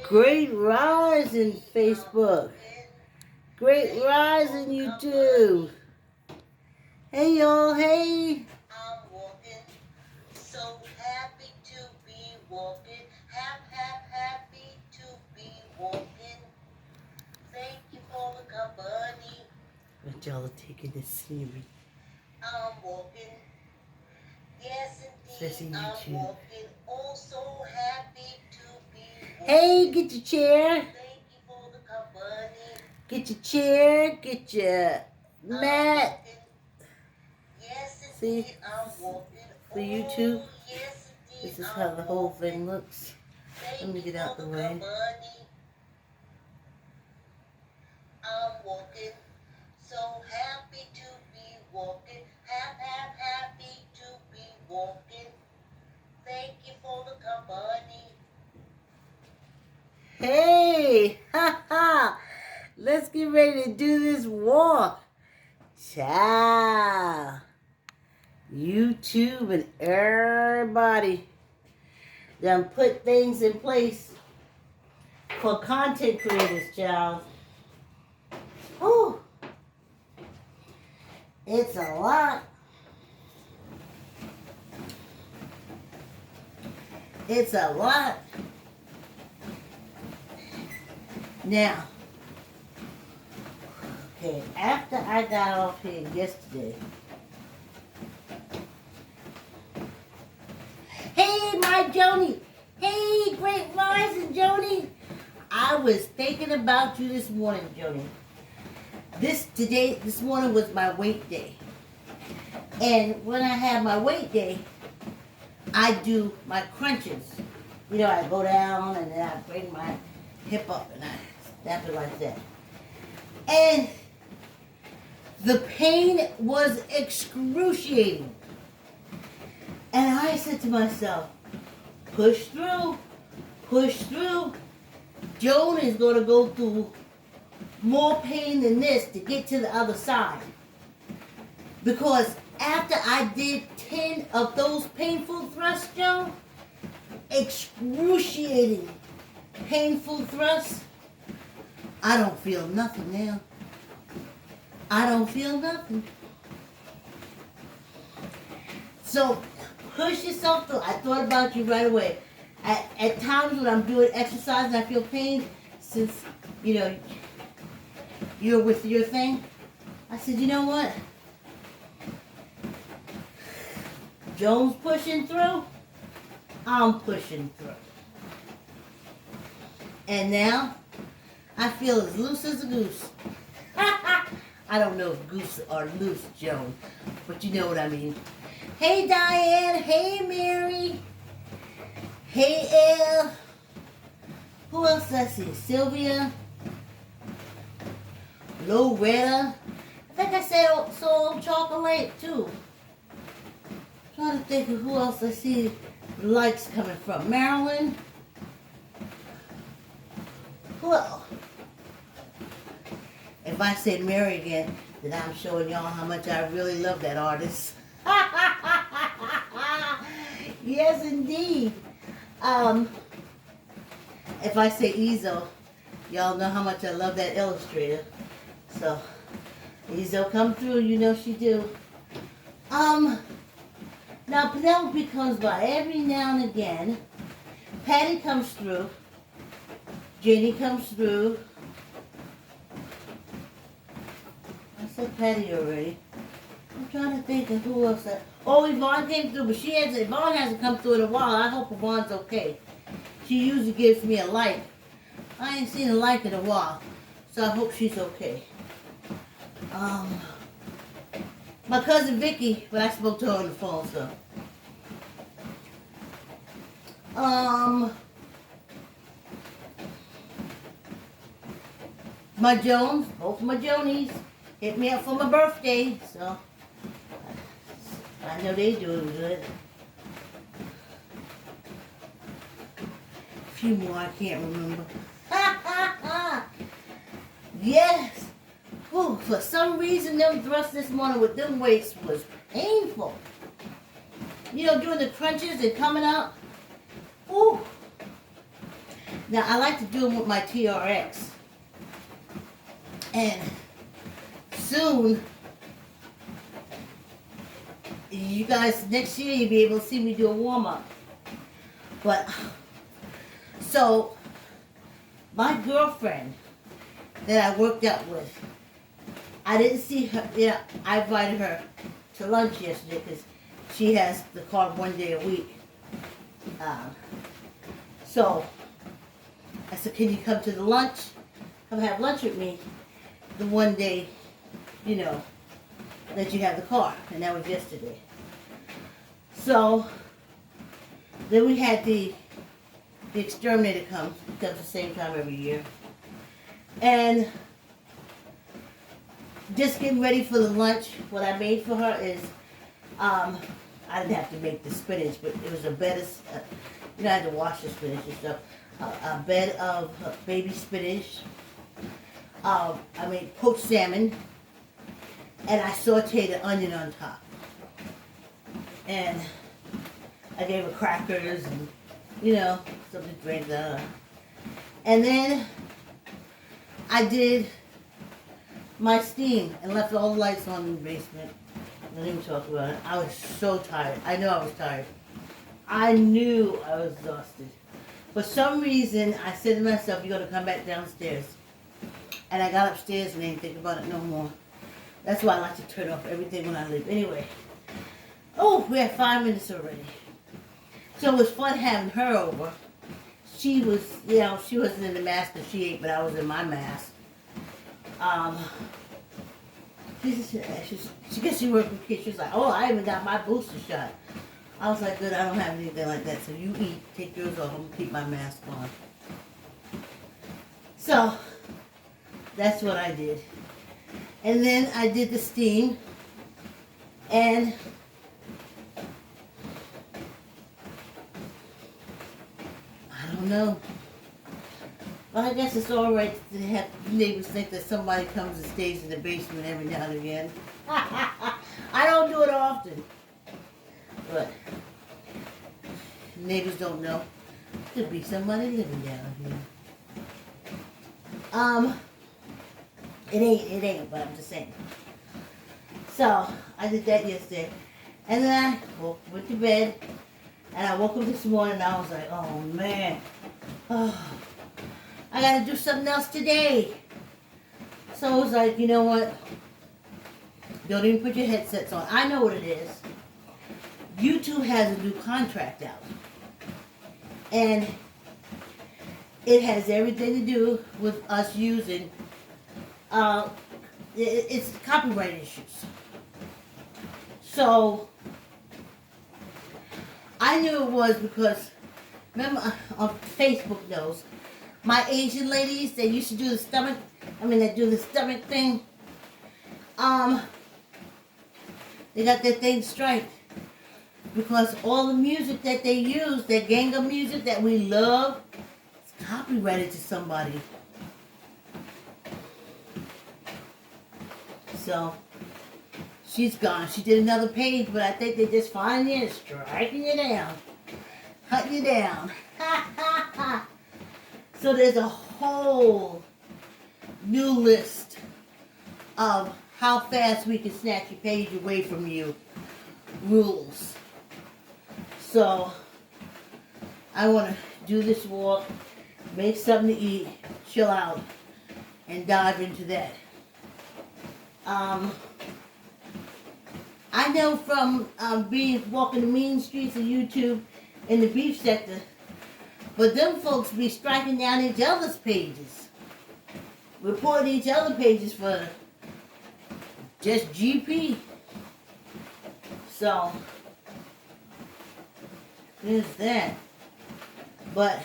Great rise in Facebook. Great rise in YouTube. Hey y'all, hey. I'm walking. So happy to be walking. Happy to be walking. Thank you for the company. But y'all are taking this serious. I'm walking. Yes, indeed. I'm walking. Oh, so happy to be walking. Hey, get your chair. Thank you for the company. Get your chair. Get your mat. Yes, indeed. See, I'm walking. For YouTube, yes, indeed. This is how the whole thing looks. Let me get out the way. I'm walking. So happy to be walking. Happy to be walking. Thank you for the company. Hey, ha ha. Let's get ready to do this walk. Ciao. YouTube and everybody done put things in place for content creators, child. Whew. It's a lot. It's a lot. Now, okay, after I got off here yesterday, hey, my Joni. Hey, great rising, Joni. I was thinking about you this morning, Joni. This morning was my weight day. And when I have my weight day, I do my crunches. You know, I go down and then I bring my hip up and I snap it like that. And the pain was excruciating. And I said to myself, push through, push through. Joan is going to go through more pain than this to get to the other side. Because after I did 10 of those painful thrusts, Joan, excruciating painful thrusts, I don't feel nothing now. I don't feel nothing. So push yourself through. I thought about you right away. At times when I'm doing exercise and I feel pain, since, you know, you're with your thing, I said, you know what? Joan's pushing through. I'm pushing through. And now, I feel as loose as a goose. I don't know if goose are loose, Joan, but you know what I mean. Hey, Diane. Hey, Mary. Hey, Elle. Who else did I see? Sylvia. Loretta. I think I said so chocolate too. Trying to think of who else I see likes coming from. Marilyn. Who else? If I say Mary again, then I'm showing y'all how much I really love that artist. Yes, indeed. If I say Ezo, y'all know how much I love that illustrator. So, Ezo come through, you know she do. Now Penelope comes by every now and again. Patty comes through. Jenny comes through. I said Patty already. I'm trying to think of who else. Oh, Yvonne came through, but Yvonne hasn't come through in a while. I hope Yvonne's okay. She usually gives me a like. I ain't seen a like in a while, so I hope she's okay. My cousin Vicky, but I spoke to her on the phone, so. My Jones, both my Jonies, hit me up for my birthday, so I know they doing good. A few more I can't remember. Yes. Ooh, for some reason, them thrusts this morning with them weights was painful. You know, doing the crunches and coming up. Ooh. Now, I like to do them with my TRX. And soon, you guys, next year, you'll be able to see me do a warm-up. But, so, my girlfriend that I worked out with, I didn't see her, I invited her to lunch yesterday because she has the car 1 day a week. So, I said, can you come to the lunch? Come have lunch with me the 1 day, that you have the car. And that was yesterday. So, then we had the exterminator comes the same time every year. And just getting ready for the lunch, what I made for her is, I didn't have to make the spinach, but it was a bed of, I had to wash the spinach and stuff. A bed of baby spinach. I made poached salmon, and I sauteed an onion on top. And I gave her crackers and, something to drink. And then I did my steam and left all the lights on in the basement. I didn't even talk about it. I was so tired. I know I was tired. I knew I was exhausted. For some reason, I said to myself, you're going to come back downstairs. And I got upstairs and didn't think about it no more. That's why I like to turn off everything when I leave. Anyway. Oh, we had 5 minutes already. So it was fun having her over. She was, she wasn't in the mask that she ate, but I was in my mask. She guess she worked with kids. She was like, oh, I even got my booster shot. I was like, good, I don't have anything like that. So you eat, take yours off, I'm going to keep my mask on. So, that's what I did. And then I did the steam. And I don't know. But I guess it's all right to have neighbors think that somebody comes and stays in the basement every now and again. I don't do it often. But neighbors don't know. Could be somebody living down here. It ain't, but I'm just saying. So, I did that yesterday. And then I went to bed. And I woke up this morning and I was like, oh man. Oh, I gotta do something else today. So I was like, you know what? Don't even put your headsets on. I know what it is. YouTube has a new contract out. And it has everything to do with us using, it's copyright issues. So, I knew it was because, remember, on Facebook knows, my Asian ladies, they used to do the stomach, they do the stomach thing. They got their thing straight. Because all the music that they use, that Ganga music that we love, it's copyrighted to somebody. So, she's gone. She did another page, but I think they're just finding it, striking you down. Cutting you down. Ha, ha, ha. So there's a whole new list of how fast we can snatch your page away from you. Rules. So, I want to do this walk, make something to eat, chill out, and dive into that. I know from walking the mean streets of YouTube in the beef sector, but them folks be striking down each other's pages, reporting each other pages for just GP. So, there's that. But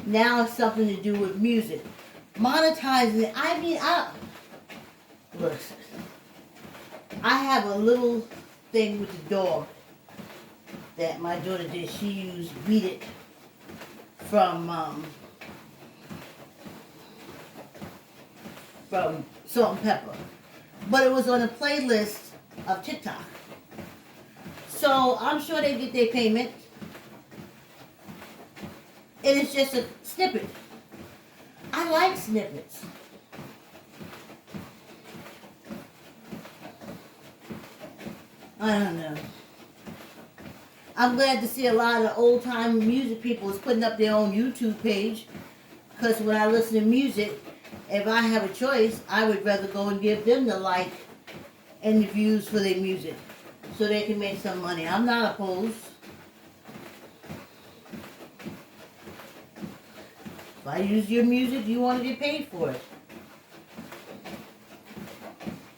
now it's something to do with music. Monetizing it. Listen. I have a little thing with the dog that my daughter did. She used Beat It from Salt and Pepper. But it was on a playlist of TikTok. So I'm sure they get their payment. And it's just a snippet. I like snippets. I don't know. I'm glad to see a lot of old-time music people is putting up their own YouTube page. Because when I listen to music, if I have a choice, I would rather go and give them the like and the views for their music so they can make some money. I'm not opposed. If I use your music, you want to get paid for it.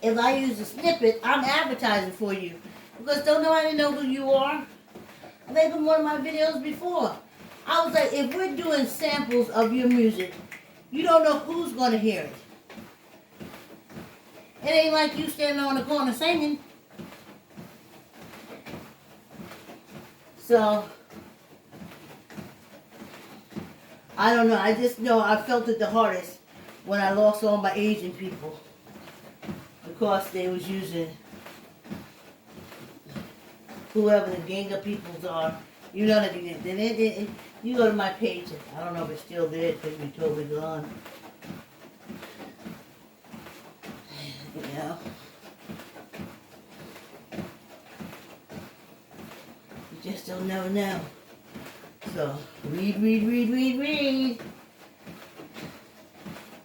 If I use a snippet, I'm advertising for you. Because don't nobody know who you are. I've been one of my videos before. I was like, if we're doing samples of your music, you don't know who's going to hear it. It ain't like you standing on the corner singing. So, I don't know. I just know I felt it the hardest when I lost all my Asian people. Because they was using whoever the gang of peoples are. You know that you go to my page. I don't know if it's still there. It could be totally gone. You know. You just don't never know. So, read.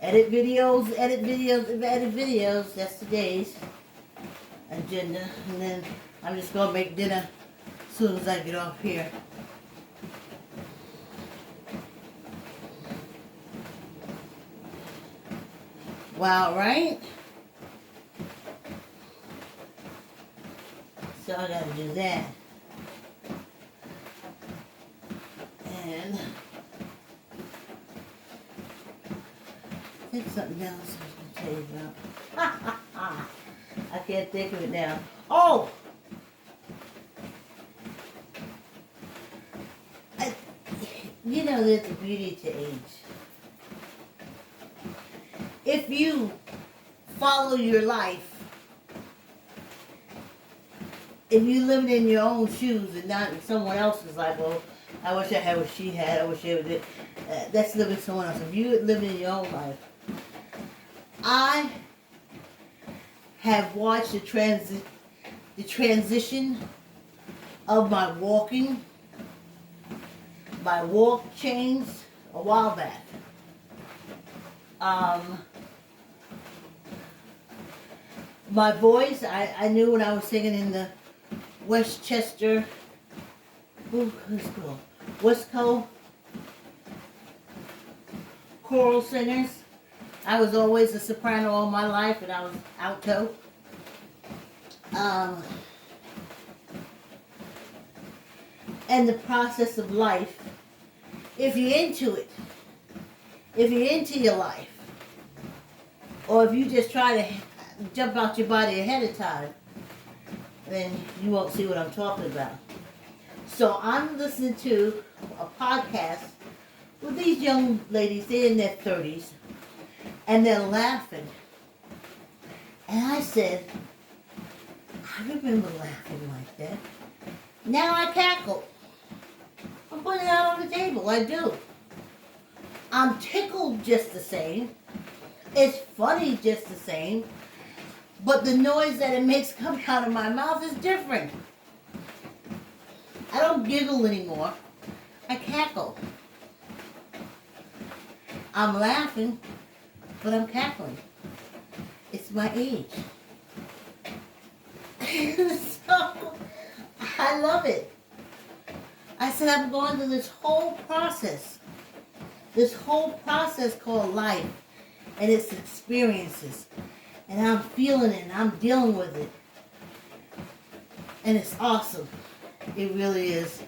Edit videos. That's today's agenda. And then I'm just going to make dinner as soon as I get off here. Wow, right? So I got to do that. And I think something else I was going to tell you about. I can't think of it now. Oh! You know there's a beauty to age. If you follow your life, if you live in your own shoes and not in someone else's life, well, I wish I had what she had, I wish I would. That's living someone else. If you live in your own life, I have watched the transition of my walking. My walk changed a while back. My voice, I knew when I was singing in the Westchester, Westco choral singers. I was always a soprano all my life, and I was alto. And the process of life, if you're into it, if you're into your life, or if you just try to jump out your body ahead of time, then you won't see what I'm talking about. So I'm listening to a podcast with these young ladies, they're in their 30s, and they're laughing. And I said, I remember laughing like that. Now I cackle. I'm putting it out on the table, I do. I'm tickled just the same. It's funny just the same. But the noise that it makes coming out of my mouth is different. I don't giggle anymore. I cackle. I'm laughing, but I'm cackling. It's my age. So, I love it. I said I'm going through this whole process called life and its experiences. And I'm feeling it and I'm dealing with it. And it's awesome. It really is.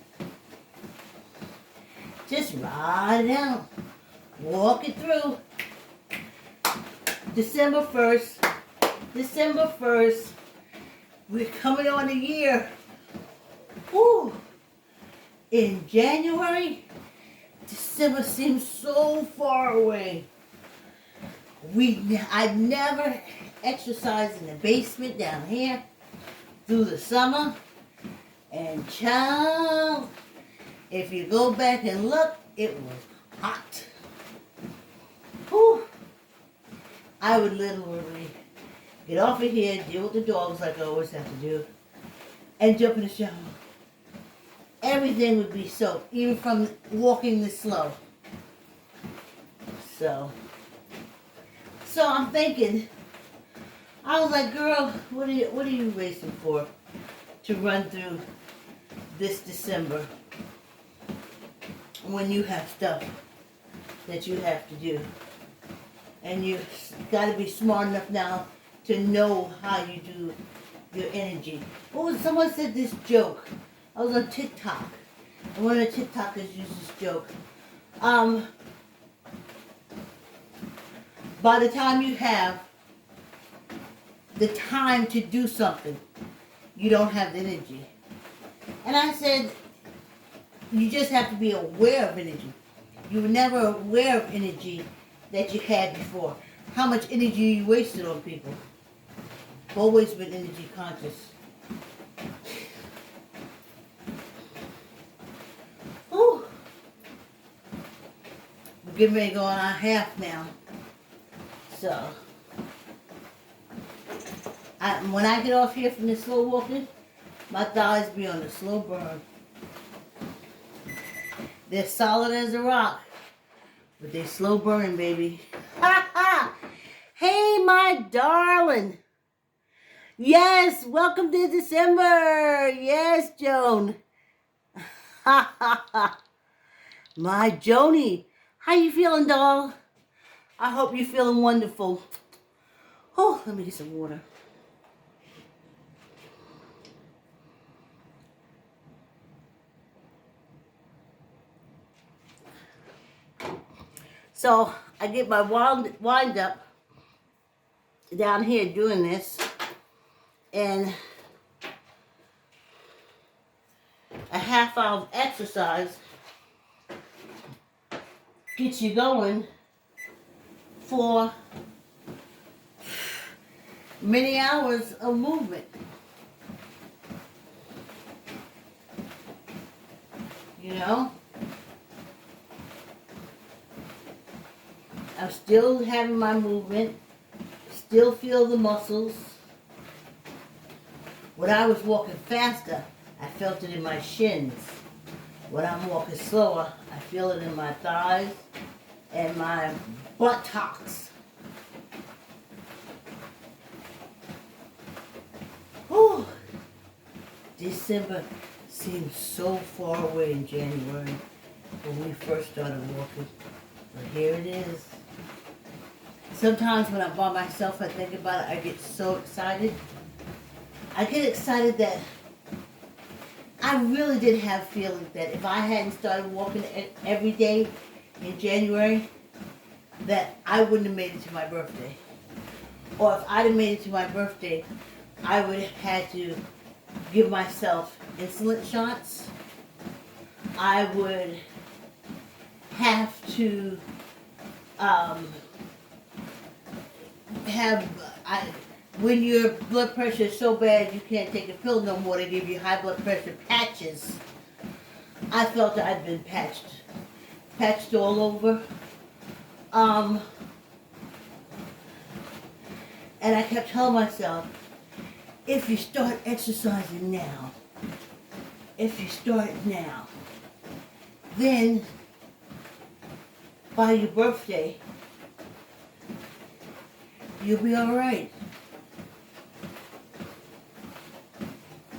Just ride it out. Walk it through. December 1st. We're coming on a year. Woo! In January, December seems so far away. I never exercised in the basement down here through the summer. And child, if you go back and look, It was hot. Whew. I would literally get off of here, deal with the dogs like I always have to do, and jump in the shower. Everything would be soaked, even from walking this slow. So I'm thinking, I was like, girl, what are you racing for to run through this December when you have stuff that you have to do? And you got to be smart enough now to know how you do your energy. Someone said this joke. I was on TikTok, and one of the TikTokers used this joke. By the time you have the time to do something, you don't have the energy. And I said, you just have to be aware of energy. You were never aware of energy that you had before. How much energy you wasted on people. Always been energy conscious. Whew. We're getting ready to go on our half now. So, when I get off here from this slow walking, my thighs be on a slow burn. They're solid as a rock, but they're slow burning, baby. Ha ha! Hey, my darling. Yes, welcome to December. Yes, Joan. Ha ha ha. My Joni. How you feeling, doll? I hope you're feeling wonderful. Oh, let me get some water. So I get my wind up down here doing this, and a half hour of exercise gets you going for many hours of movement. You know? I'm still having my movement, still feel the muscles. When I was walking faster, I felt it in my shins. When I'm walking slower, I feel it in my thighs and my buttocks. Whew. December seems so far away in January when we first started walking. But here it is. Sometimes when I'm by myself, I think about it, I get so excited. I get excited that I really did have feeling that if I hadn't started walking every day in January, that I wouldn't have made it to my birthday. Or if I'd have made it to my birthday, I would have had to give myself insulin shots. I would have to when your blood pressure is so bad you can't take a pill no more, they give you high blood pressure patches. I felt that I'd been patched all over. And I kept telling myself, if you start exercising now, then by your birthday, you'll be all right.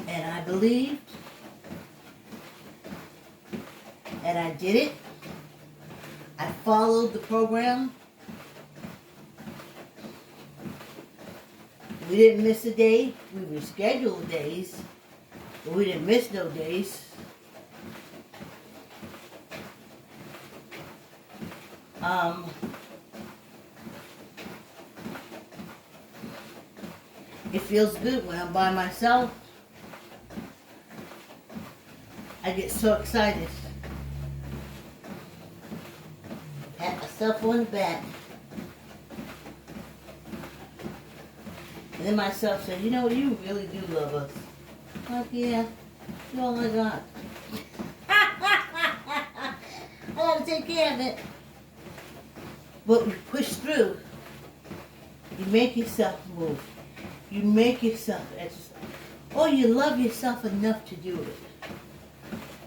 And I believed, and I did it. I followed the program. We didn't miss a day. We rescheduled days, but we didn't miss no days. It feels good when I'm by myself. I get so excited. Pat myself on the back. And then myself said, you know, you really do love us. Like, yeah, you're all I got. I gotta take care of it. But you push through. You make yourself move. You make yourself exercise. Or you love yourself enough to do it.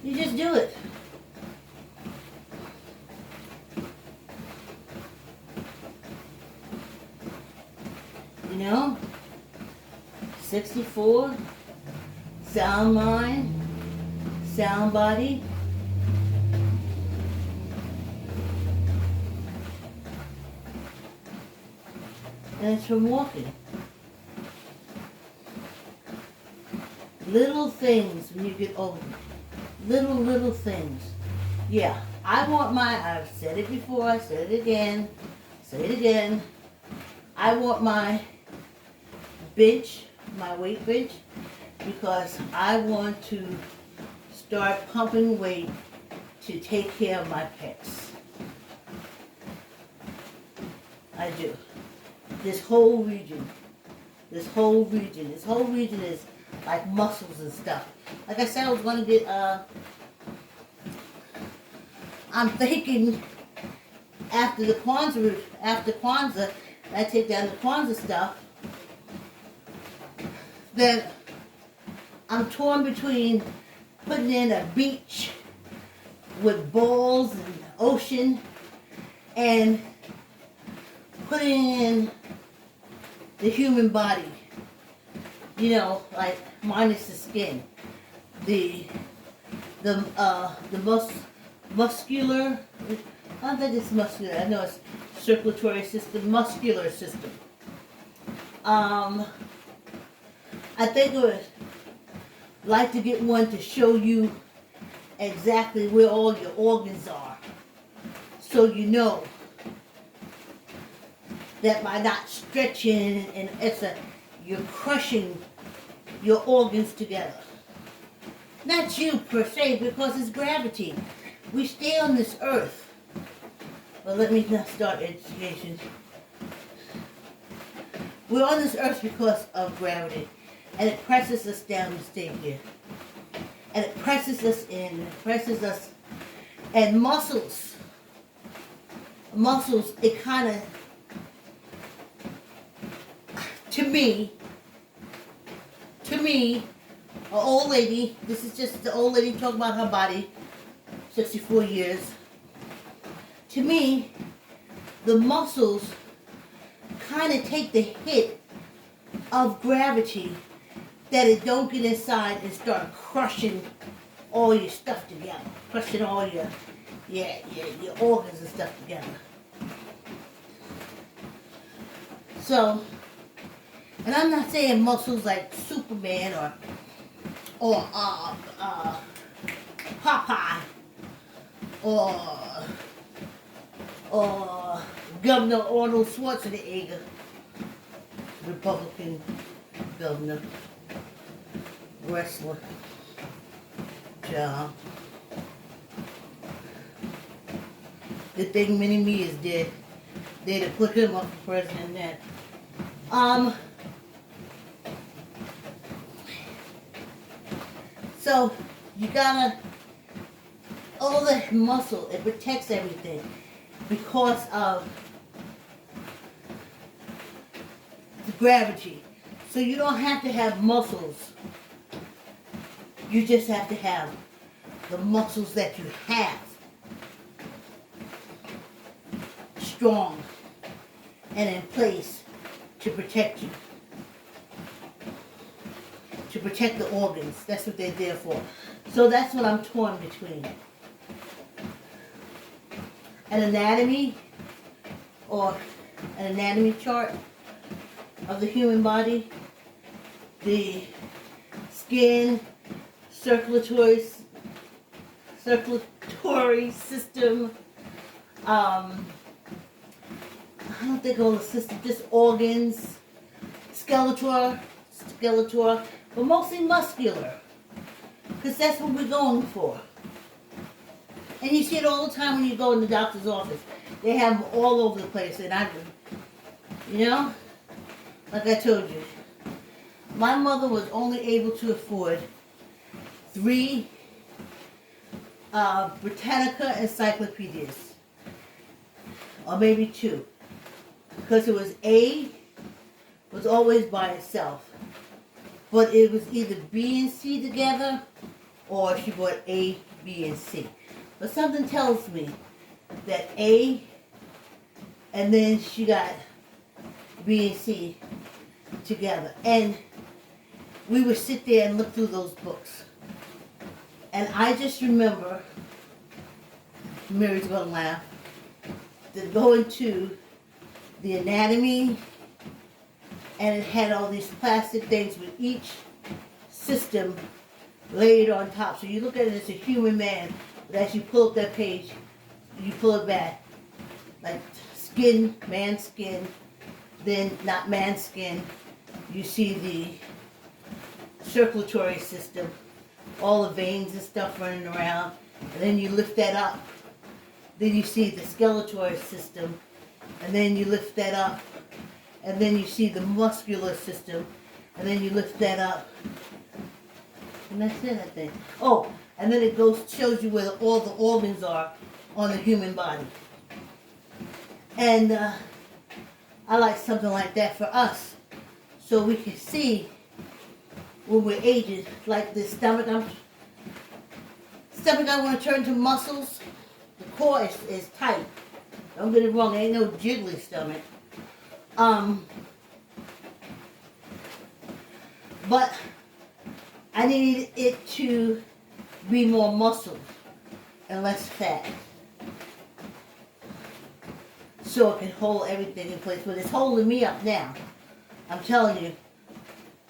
You just do it. You know? 64, sound mind, sound body. And it's from walking. Little things when you get older. Little things. Yeah, I've said it before, I said it again, say it again. I want my bench, my weight bench, because I want to start pumping weight to take care of my pets. I do. This whole region is like muscles and stuff. Like I said, I was going to get, I'm thinking after Kwanzaa, I take down the Kwanzaa stuff, then I'm torn between putting in a beach with balls and ocean and putting in the human body, you know, like minus the skin, the muscular, I don't think it's muscular, I know it's circulatory system, muscular system. I think I would like to get one to show you exactly where all your organs are, so you know that by not stretching and you're crushing your organs together. Not you per se, because it's gravity. We stay on this earth. Well, let me not start education. We're on this earth because of gravity, and it presses us down to stay here. And it presses us in, and it presses us, and muscles, it kind of, to me, an old lady, this is just the old lady talking about her body, 64 years. To me, the muscles kind of take the hit of gravity, that it don't get inside and start crushing all your stuff together, crushing all your organs and stuff together. So, and I'm not saying muscles like Superman or Popeye or Governor Arnold Schwarzenegger, Republican governor, wrestler, job. Good thing Mini-Me is dead. They'd have put him up for president then. So you gotta, all the muscle, it protects everything because of the gravity. So you don't have to have muscles. You just have to have the muscles that you have strong and in place to protect you. To protect the organs. That's what they're there for. So that's what I'm torn between. An anatomy, or an anatomy chart of the human body, the skin, circulatory system, I don't think all the system, just organs, skeletor, but mostly muscular, because that's what we're going for. And you see it all the time when you go in the doctor's office. They have them all over the place, and you know, like I told you, my mother was only able to afford 3 Britannica encyclopedias, or maybe 2, because it was A was always by itself, but it was either B and C together, or she bought A, B, and C. But something tells me that A, and then she got B and C together, and we would sit there and look through those books. And I just remember, Mary's gonna laugh, to go into the anatomy, and it had all these plastic things with each system laid on top. So you look at it as a human man, but as you pull up that page, you pull it back. Like skin, man skin, then not man skin, you see the circulatory system, all the veins and stuff running around, and then you lift that up. Then you see the skeletal system, and then you lift that up, and then you see the muscular system, and then you lift that up. And that's it, I think. Oh, and then it shows you where all the organs are on the human body. And I like something like that for us, so we can see when we're aging, like the stomach. I want to turn to muscles. The core is tight. Don't get it wrong, there ain't no jiggly stomach. But I need it to be more muscle and less fat, so it can hold everything in place. But it's holding me up now. I'm telling you,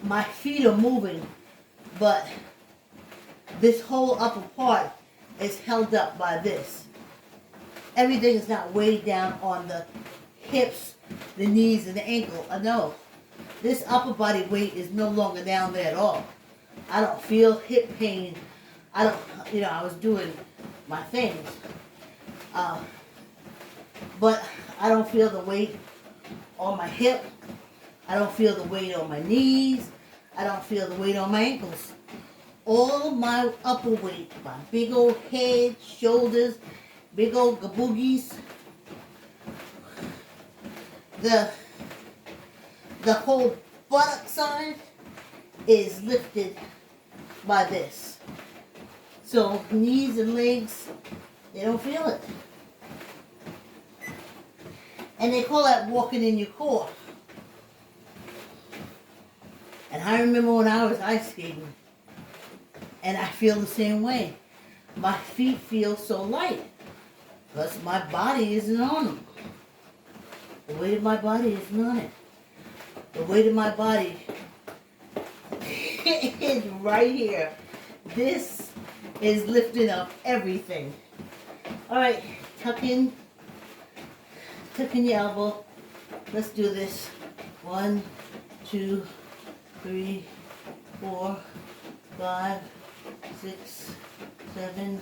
my feet are moving, but this whole upper part is held up by this. Everything is not weighed down on the hips, the knees, and the ankle. No, this upper body weight is no longer down there at all. I don't feel hip pain. I was doing my things. But I don't feel the weight on my hip. I don't feel the weight on my knees. I don't feel the weight on my ankles. All my upper weight, my big old head, shoulders, big old gaboogies, the whole buttock side is lifted by this. So knees and legs, they don't feel it. And they call that walking in your core. And I remember when I was ice skating, and I feel the same way. My feet feel so light, because my body isn't on them. The weight of my body isn't on it. The weight of my body is right here. This is lifting up everything. All right, tuck in your elbow. Let's do this. 1, 2, 3, 4, 5, 6, 7,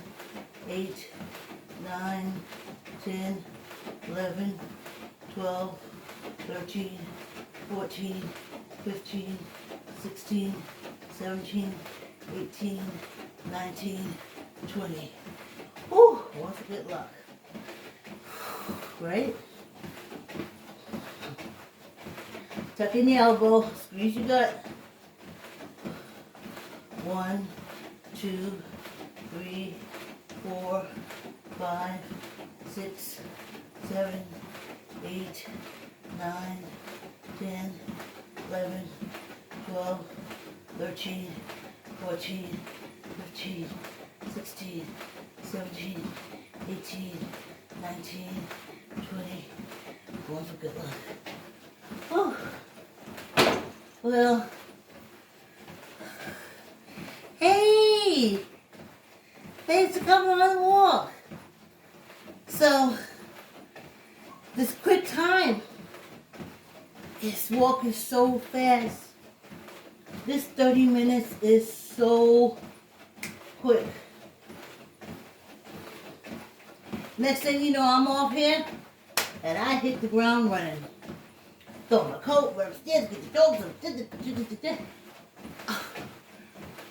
8, 9, 10, 11, 12, 13, 14, 15, 16, 17, 18, 19, 20. Whew, what's a good luck. Right? Tuck in the elbow, squeeze your gut. 1, 2, 3, 4, 5, 6, 7, 8, 9, 10, 11, 12, 13, 14, 15, 16, 17, 18, 19, 20. Going for good luck. Oh, well, hey, thanks for coming on the walk. So, this quick time, this walk is so fast. This 30 minutes is so quick. Next thing you know, I'm off here, and I hit the ground running. Throw my coat, run upstairs, get the dogs.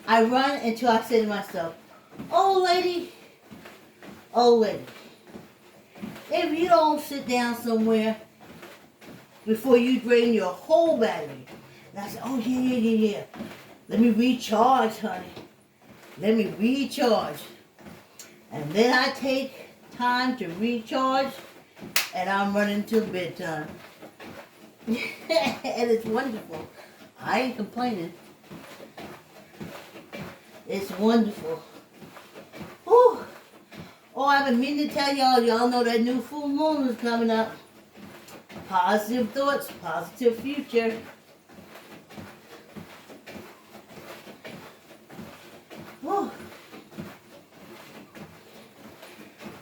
I run until I say to myself, "Oh, lady, Oh, lady, if you don't sit down somewhere before you drain your whole battery, and I said, oh, yeah. Let me recharge, honey. Let me recharge. And then I take time to recharge, and I'm running till bedtime. And it's wonderful. I ain't complaining. It's wonderful. Whew. Oh, I've been meaning to tell y'all. Y'all know that new full moon is coming up. Positive thoughts, positive future. Whew.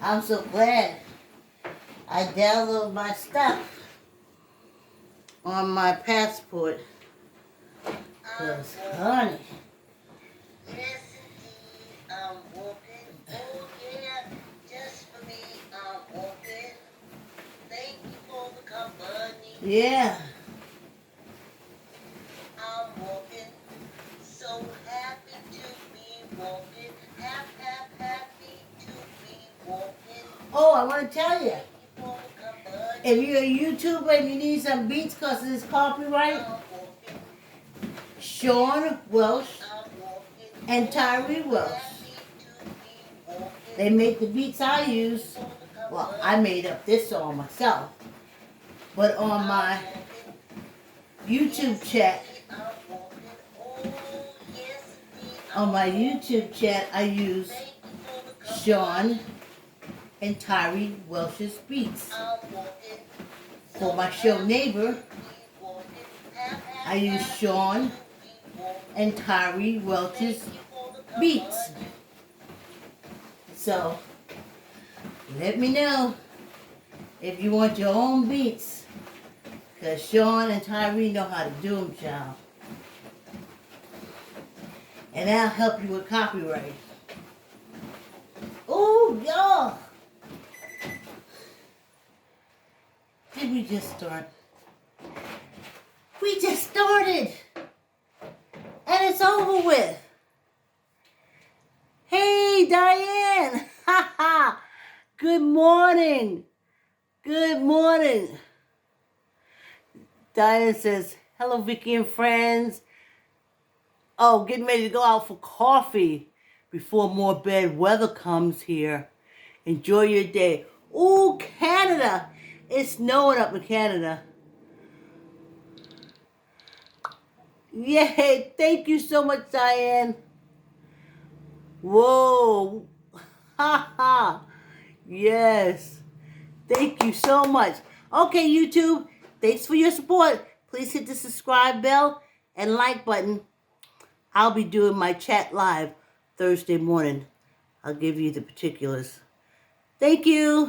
I'm so glad I downloaded my stuff on my passport. Because, honey. Yes, indeed, I'm walking. Oh, yeah, just for me, I'm walking. Thank you for the company. Yeah. I'm walking. So happy to be walking. Happy to be walking. Oh, I want to tell you. If you're a YouTuber and you need some beats because it's copyright, Sean Welsh and Tyree Welsh. They make the beats I use. Well, I made up this song myself. But on my YouTube chat, I use Sean and Tyree Welsh's beats. For my show Neighbor, I use Sean and Tyree Welch's beats. So, let me know if you want your own beats, because Sean and Tyree know how to do them, child. And I'll help you with copyright. Oh, y'all! Did we just start? We just started! And it's over with. Hey, Diane! Ha ha! Good morning. Good morning. Diane says, hello, Vicky and friends. Oh, getting ready to go out for coffee before more bad weather comes here. Enjoy your day. Ooh, Canada. It's snowing up in Canada. Yay, thank you so much, Diane. Whoa. Ha ha. Yes. Thank you so much. Okay, YouTube. Thanks for your support. Please hit the subscribe bell and like button. I'll be doing my chat live Thursday morning. I'll give you the particulars. Thank you.